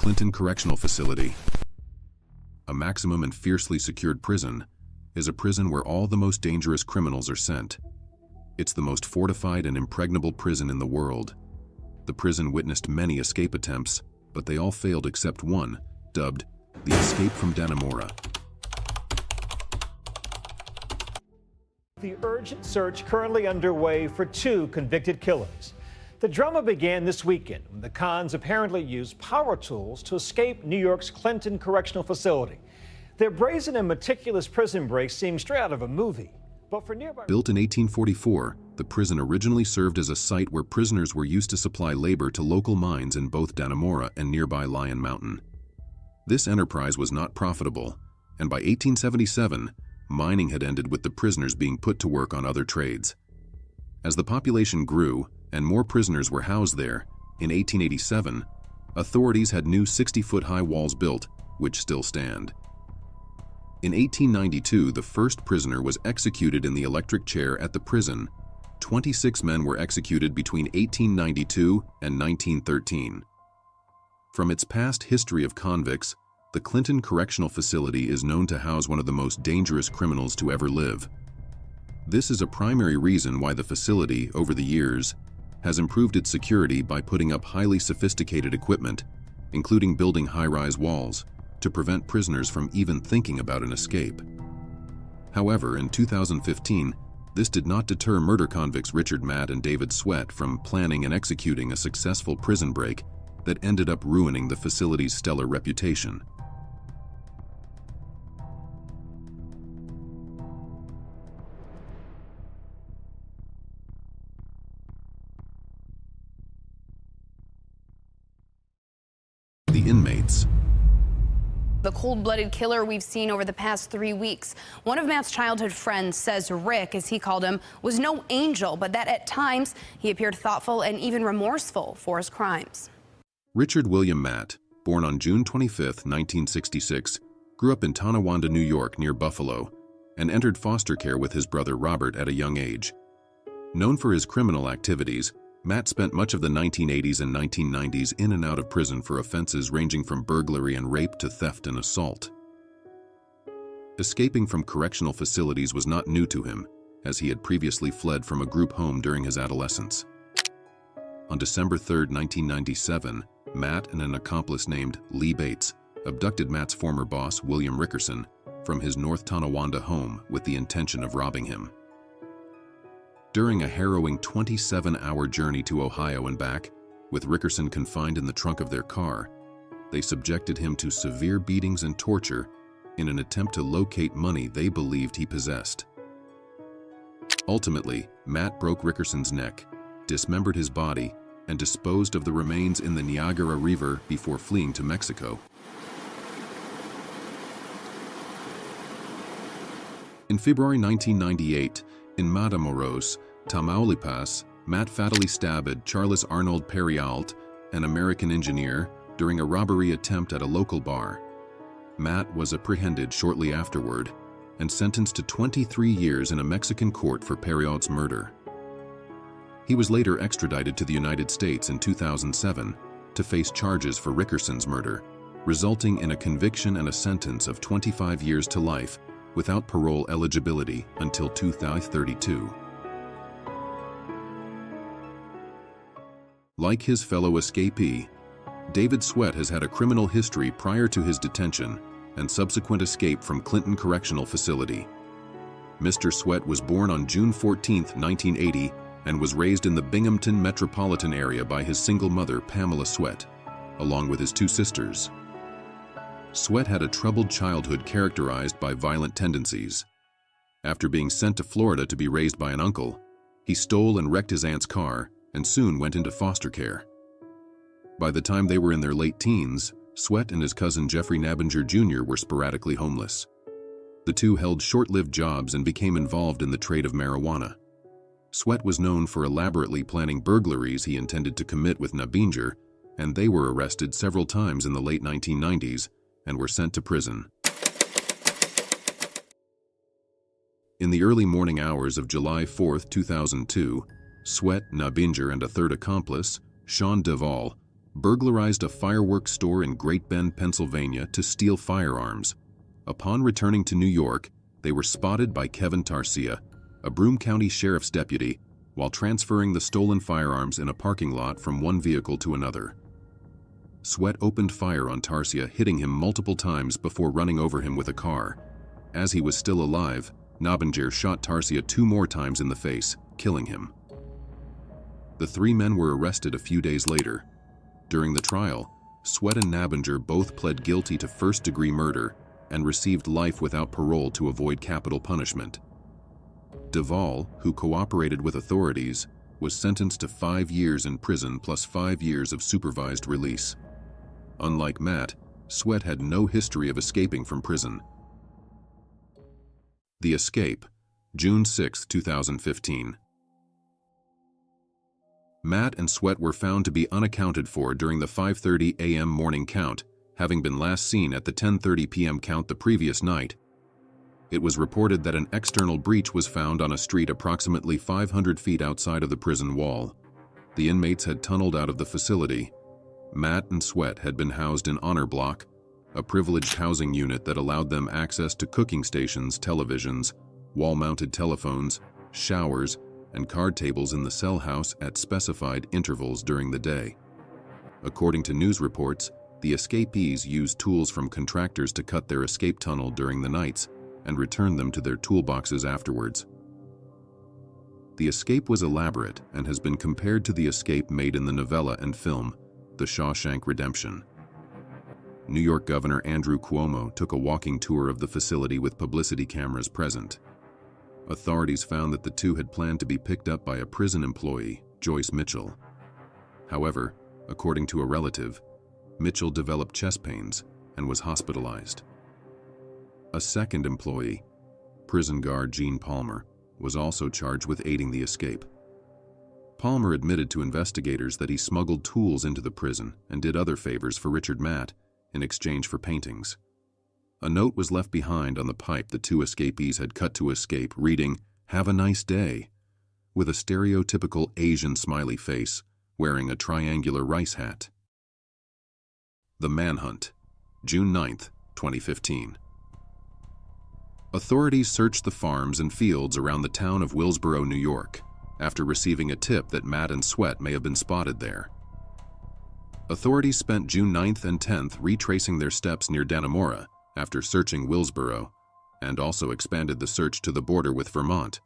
Clinton Correctional Facility. A maximum and fiercely secured prison is a prison where all the most dangerous criminals are sent. It's the most fortified and impregnable prison in the world. The prison witnessed many escape attempts, but they all failed except one, dubbed the Escape from Dannemora. The urgent search currently underway for two convicted killers. The drama began this weekend when the cons apparently used power tools to escape New York's Clinton Correctional Facility. Their brazen and meticulous prison breaks seem straight out of a movie. But for nearby... Built in 1844, the prison originally served as a site where prisoners were used to supply labor to local mines in both Dannemora and nearby Lion Mountain. This enterprise was not profitable, and by 1877, mining had ended with the prisoners being put to work on other trades. As the population grew and more prisoners were housed there, in 1887, authorities had new 60-foot-high walls built, which still stand. In 1892, the first prisoner was executed in the electric chair at the prison. 26 men were executed between 1892 and 1913. From its past history of convicts, the Clinton Correctional Facility is known to house one of the most dangerous criminals to ever live. This is a primary reason why the facility, over the years, has improved its security by putting up highly sophisticated equipment, including building high-rise walls, to prevent prisoners from even thinking about an escape. However, in 2015, this did not deter murder convicts Richard Matt and David Sweat from planning and executing a successful prison break that ended up ruining the facility's stellar reputation. The Inmates. The cold-blooded killer we've seen over the past 3 weeks. One of Matt's childhood friends says Rick, as he called him, was no angel, but that at times he appeared thoughtful and even remorseful for his crimes. Richard William Matt, born on June 25, 1966, grew up in Tonawanda, New York, near Buffalo, and entered foster care with his brother Robert at a young age. Known for his criminal activities, Matt spent much of the 1980s and 1990s in and out of prison for offenses ranging from burglary and rape to theft and assault. Escaping from correctional facilities was not new to him, as he had previously fled from a group home during his adolescence. On December 3, 1997, Matt and an accomplice named Lee Bates abducted Matt's former boss, William Rickerson, from his North Tonawanda home with the intention of robbing him. During a harrowing 27-hour journey to Ohio and back, with Rickerson confined in the trunk of their car, they subjected him to severe beatings and torture in an attempt to locate money they believed he possessed. Ultimately, Matt broke Rickerson's neck, dismembered his body, and disposed of the remains in the Niagara River before fleeing to Mexico. In February 1998, in Matamoros, Tamaulipas, Matt fatally stabbed Charles Arnold Perrialt, an American engineer, during a robbery attempt at a local bar. Matt was apprehended shortly afterward and sentenced to 23 years in a Mexican court for Perrialt's murder. He was later extradited to the United States in 2007 to face charges for Rickerson's murder, resulting in a conviction and a sentence of 25 years to life without parole eligibility until 2032. Like his fellow escapee, David Sweat has had a criminal history prior to his detention and subsequent escape from Clinton Correctional Facility. Mr. Sweat was born on June 14, 1980, and was raised in the Binghamton metropolitan area by his single mother, Pamela Sweat, along with his two sisters. Sweat had a troubled childhood characterized by violent tendencies. After being sent to Florida to be raised by an uncle, he stole and wrecked his aunt's car and soon went into foster care. By the time they were in their late teens, Sweat and his cousin Jeffrey Nabinger Jr. were sporadically homeless. The two held short-lived jobs and became involved in the trade of marijuana. Sweat was known for elaborately planning burglaries he intended to commit with Nabinger, and they were arrested several times in the late 1990s and were sent to prison. In the early morning hours of July 4, 2002, Sweat, Nabinger, and a third accomplice, Sean Duvall, burglarized a fireworks store in Great Bend, Pennsylvania to steal firearms. Upon returning to New York, they were spotted by Kevin Tarsia, a Broome County Sheriff's deputy, while transferring the stolen firearms in a parking lot from one vehicle to another. Sweat opened fire on Tarsia, hitting him multiple times before running over him with a car. As he was still alive, Nobbinger shot Tarsia 2 more times in the face, killing him. The 3 men were arrested a few days later. During the trial, Sweat and Nobbinger both pled guilty to first-degree murder and received life without parole to avoid capital punishment. Duvall, who cooperated with authorities, was sentenced to 5 years in prison plus 5 years of supervised release. Unlike Matt, Sweat had no history of escaping from prison. The escape, June 6, 2015. Matt and Sweat were found to be unaccounted for during the 5:30 a.m. morning count, having been last seen at the 10:30 p.m. count the previous night. It was reported that an external breach was found on a street approximately 500 feet outside of the prison wall. The inmates had tunneled out of the facility. Matt and Sweat had been housed in Honor Block, a privileged housing unit that allowed them access to cooking stations, televisions, wall-mounted telephones, showers, and card tables in the cell house at specified intervals during the day. According to news reports, the escapees used tools from contractors to cut their escape tunnel during the nights and return them to their toolboxes afterwards. The escape was elaborate and has been compared to the escape made in the novella and film, The Shawshank Redemption. New York Governor Andrew Cuomo took a walking tour of the facility with publicity cameras present. Authorities found that the two had planned to be picked up by a prison employee, Joyce Mitchell. However, according to a relative, Mitchell developed chest pains and was hospitalized. A second employee, prison guard Gene Palmer, was also charged with aiding the escape. Palmer admitted to investigators that he smuggled tools into the prison and did other favors for Richard Matt in exchange for paintings. A note was left behind on the pipe the 2 escapees had cut to escape, reading, "Have a nice day," with a stereotypical Asian smiley face, wearing a triangular rice hat. The Manhunt, June 9, 2015. Authorities searched the farms and fields around the town of Willsboro, New York, after receiving a tip that Matt and Sweat may have been spotted there. Authorities spent June 9th and 10th retracing their steps near Dannemora after searching Willsboro, and also expanded the search to the border with Vermont,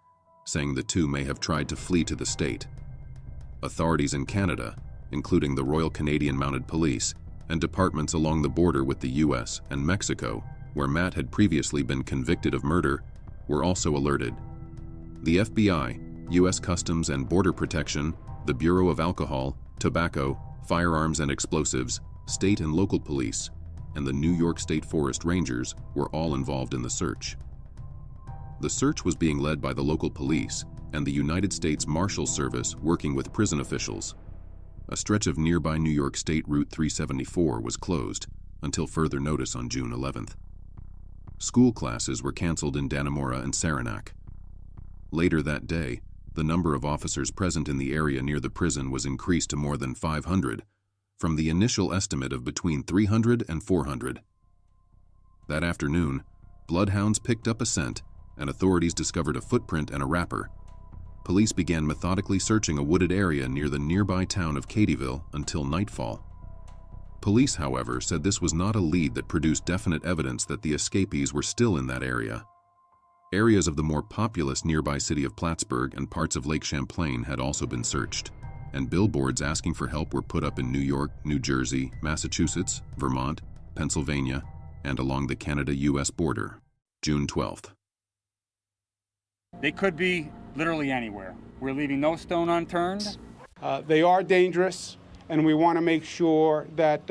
saying the 2 may have tried to flee to the state. Authorities in Canada, including the Royal Canadian Mounted Police and departments along the border with the U.S. and Mexico, where Matt had previously been convicted of murder, were also alerted. The FBI, U.S. Customs and Border Protection, the Bureau of Alcohol, Tobacco, Firearms and Explosives, state and local police, and the New York State Forest Rangers were all involved in the search. The search was being led by the local police and the United States Marshals Service working with prison officials. A stretch of nearby New York State Route 374 was closed until further notice on June 11th. School classes were canceled in Dannemora and Saranac. Later that day, the number of officers present in the area near the prison was increased to more than 500, from the initial estimate of between 300 and 400. That afternoon, bloodhounds picked up a scent, and authorities discovered a footprint and a wrapper. Police began methodically searching a wooded area near the nearby town of Cadyville until nightfall. Police, however, said this was not a lead that produced definite evidence that the escapees were still in that area. Areas of the more populous nearby city of Plattsburgh and parts of Lake Champlain had also been searched, and billboards asking for help were put up in New York, New Jersey, Massachusetts, Vermont, Pennsylvania, and along the Canada-U.S. border. June 12th. They could be literally anywhere. We're leaving no stone unturned. They are dangerous, and we want to make sure that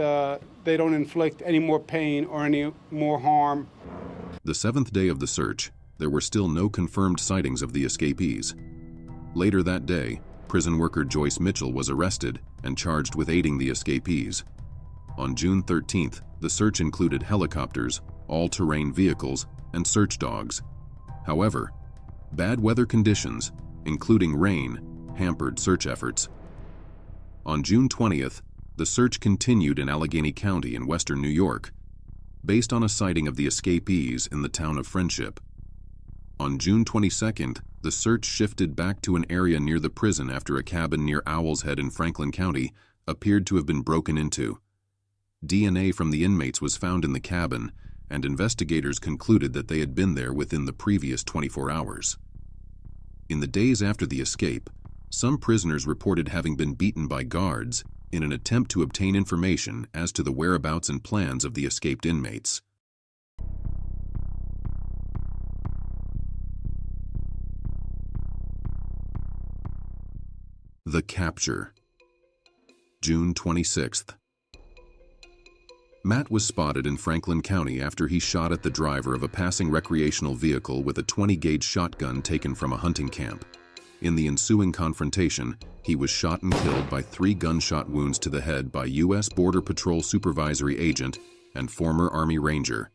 they don't inflict any more pain or any more harm. The 7th day of the search, there were still no confirmed sightings of the escapees. Later that day, prison worker Joyce Mitchell was arrested and charged with aiding the escapees. On June 13th, the search included helicopters, all-terrain vehicles, and search dogs. However, bad weather conditions, including rain, hampered search efforts. On June 20th, The search continued in Allegheny County in western New York, based on a sighting of the escapees in the town of Friendship. On June 22nd, the search shifted back to an area near the prison after a cabin near Owl's Head in Franklin County appeared to have been broken into. DNA from the inmates was found in the cabin, and investigators concluded that they had been there within the previous 24 hours. In the days after the escape, some prisoners reported having been beaten by guards in an attempt to obtain information as to the whereabouts and plans of the escaped inmates. The capture. June 26th. Matt was spotted in Franklin County after he shot at the driver of a passing recreational vehicle with a 20-gauge shotgun taken from a hunting camp. In the ensuing confrontation, he was shot and killed by 3 gunshot wounds to the head by U.S. Border Patrol Supervisory Agent and former Army Ranger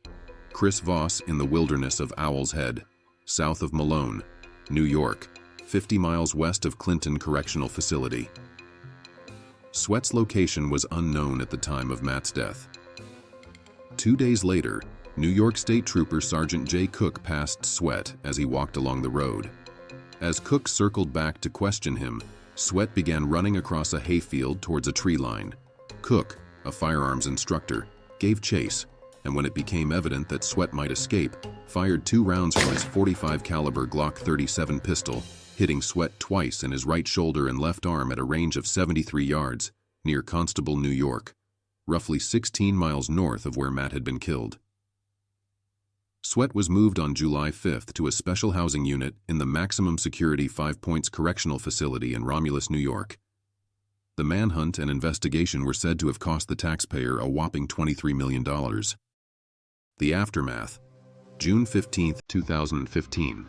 Chris Voss in the wilderness of Owl's Head, south of Malone, New York, 50 miles west of Clinton Correctional Facility. Sweat's location was unknown at the time of Matt's death. 2 days later, New York State Trooper Sergeant J. Cook passed Sweat as he walked along the road. As Cook circled back to question him, Sweat began running across a hayfield towards a tree line. Cook, a firearms instructor, gave chase, and when it became evident that Sweat might escape, fired 2 rounds from his .45 caliber Glock 37 pistol, hitting Sweat twice in his right shoulder and left arm at a range of 73 yards, near Constable, New York, roughly 16 miles north of where Matt had been killed. Sweat was moved on July 5th to a special housing unit in the maximum security 5 Points Correctional Facility in Romulus, New York. The manhunt and investigation were said to have cost the taxpayer a whopping $23 million. The aftermath. June 15, 2015.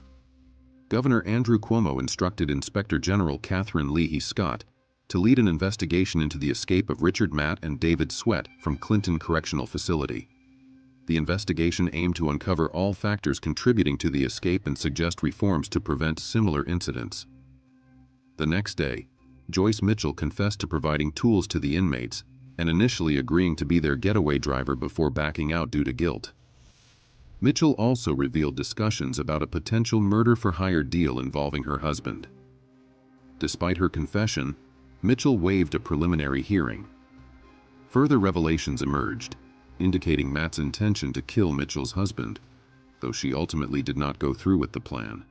Governor Andrew Cuomo instructed Inspector General Catherine Leahy Scott to lead an investigation into the escape of Richard Matt and David Sweat from Clinton Correctional Facility. The investigation aimed to uncover all factors contributing to the escape and suggest reforms to prevent similar incidents. The next day, Joyce Mitchell confessed to providing tools to the inmates and initially agreeing to be their getaway driver before backing out due to guilt. Mitchell also revealed discussions about a potential murder-for-hire deal involving her husband. Despite her confession, Mitchell waived a preliminary hearing. Further revelations emerged, indicating Matt's intention to kill Mitchell's husband, though she ultimately did not go through with the plan.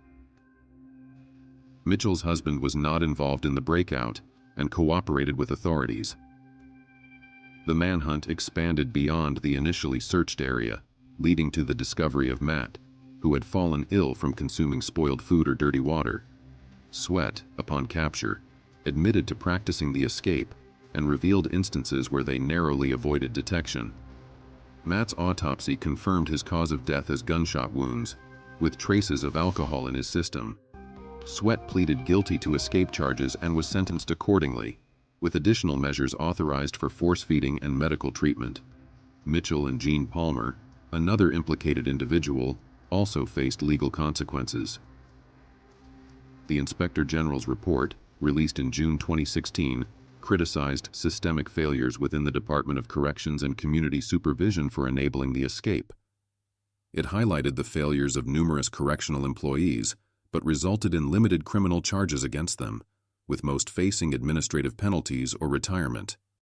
Mitchell's husband was not involved in the breakout and cooperated with authorities. The manhunt expanded beyond the initially searched area, leading to the discovery of Matt, who had fallen ill from consuming spoiled food or dirty water. Sweat, upon capture, admitted to practicing the escape and revealed instances where they narrowly avoided detection. Matt's autopsy confirmed his cause of death as gunshot wounds, with traces of alcohol in his system. Sweat pleaded guilty to escape charges and was sentenced accordingly, with additional measures authorized for force-feeding and medical treatment. Mitchell and Gene Palmer, another implicated individual, also faced legal consequences. The Inspector General's report, released in June 2016, criticized systemic failures within the Department of Corrections and Community Supervision for enabling the escape. It highlighted the failures of numerous correctional employees, but resulted in limited criminal charges against them, with most facing administrative penalties or retirement.